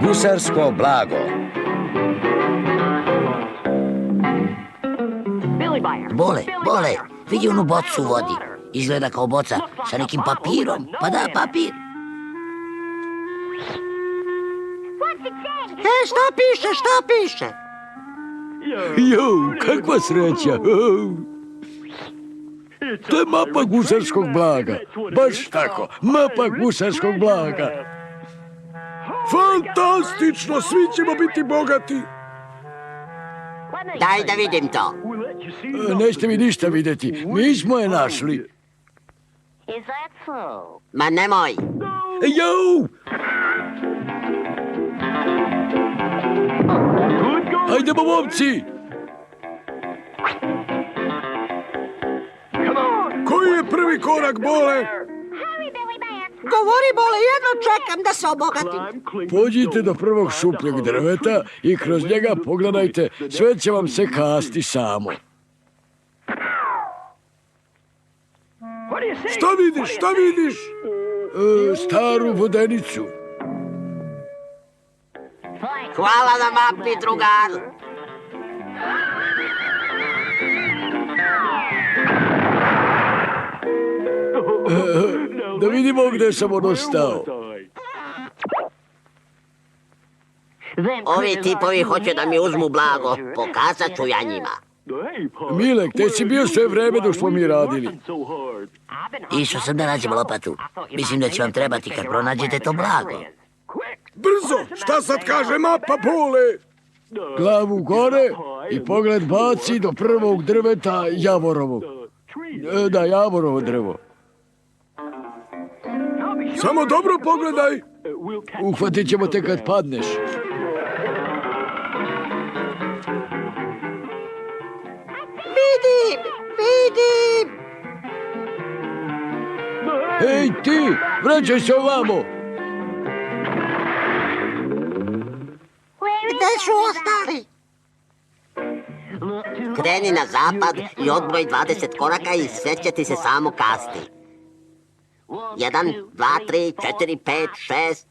Gusarsko blago. Bole, vidi onu bocu u vodi. Izgleda kao boca sa nekim papirom. Pa da, papir. Šta piše? Jo, kakva sreća. To je mapa gusarskog blaga. Baš tako, mapa gusarskog blaga. Fantastično, svi ćemo biti bogati. Daj da vidim to. Nećete vi ništa vidjeti, mi smo je našli. Ma nemoj. Jo! Hajdemo, momci! Koji je prvi korak, Bole? Govori, Bole, jedno čekam da se obogatim. Pođite do prvog šupljeg drveta i kroz njega pogledajte, sve će vam se kasti samo. Šta vidiš? Staru vodenicu. Hvala na mapi, drugar. Da vidimo gdje sam ono stao. Ovi tipovi hoće da mi uzmu blago. Pokazat ću ja njima. Milek, te si bio sve vreme dok smo mi radili. Išao sam da nađem lopatu. Mislim da će vam trebati kad pronađete to blago. Brzo, šta sad kaže mapa, Bole? Glavu gore i pogled baci do prvog drveta Javorovog. Da, Javorovo drvo. Samo dobro pogledaj. Uhvatit ćemo te kad padneš. Vidim. Ej ti, vraćaj se ovamo. Gde su ostali? Kreni na zapad i odbroj 20 koraka i sve će ti se samo kasti. 1, 2, 3, 4, 5, 6...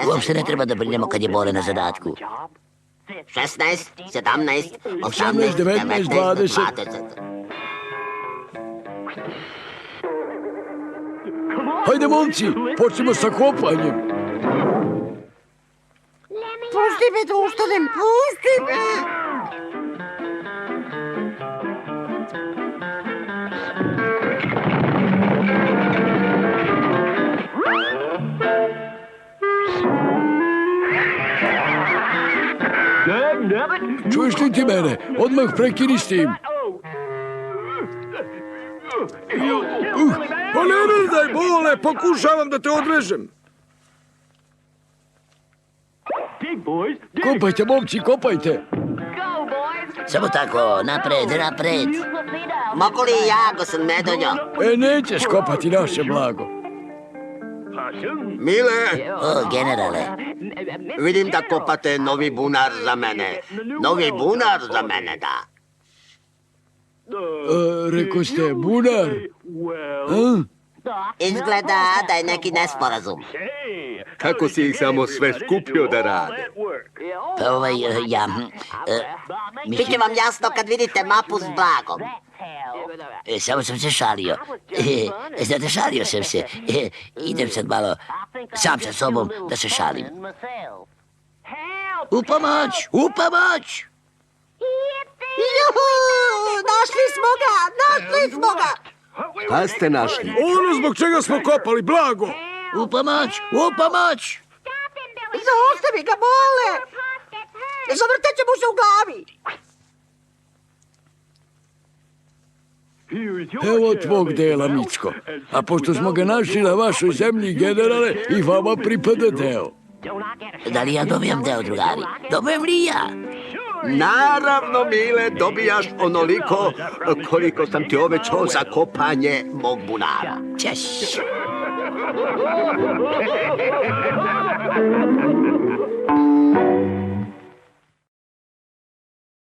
Uopšte ne treba da brinemo kad je Bole na zadatku. 16, 17, 18, 19, 20. Hajde, momci, počnemo sa kopanjem. Pusti me da ustanem, pusti me! Čuješ li ti mene? Odmah prekini s tim. Pa ne daj, Bole, pokušavam da te odrežem. Kopajte, momci, kopajte. Samo tako, napred. Mogu li ja, gospod Medonjo? Nećeš kopati naše blago. Mile, O, generale, vidim da kopate novi bunar za mene. Novi bunar za mene, da. Reko ste, bunar? Izgleda da je neki nesporazum. Kako si ih samo sve skupio da rade? pa Biće vam jasno kad vidite mapu s blagom. samo sam se šalio. Znate, šalio sam se. Idem sad malo sam sa sobom da se šalim. U pomoć! Juhu! Našli smo ga! Šta ste našli? Ono zbog čega smo kopali blago. U pomoć! Zaustavi ga, Bole! Zavrtat će mu se u glavi! Evo tvog dela, Micko. A pošto smo ga našli na vašoj zemlji, generale, i vama pripada deo. Da li ja dobijam deo, drugari? Dobijem li ja? Naravno, Mile, dobijaš onoliko koliko sam ti obećao za kopanje mog bunara. Ćeš!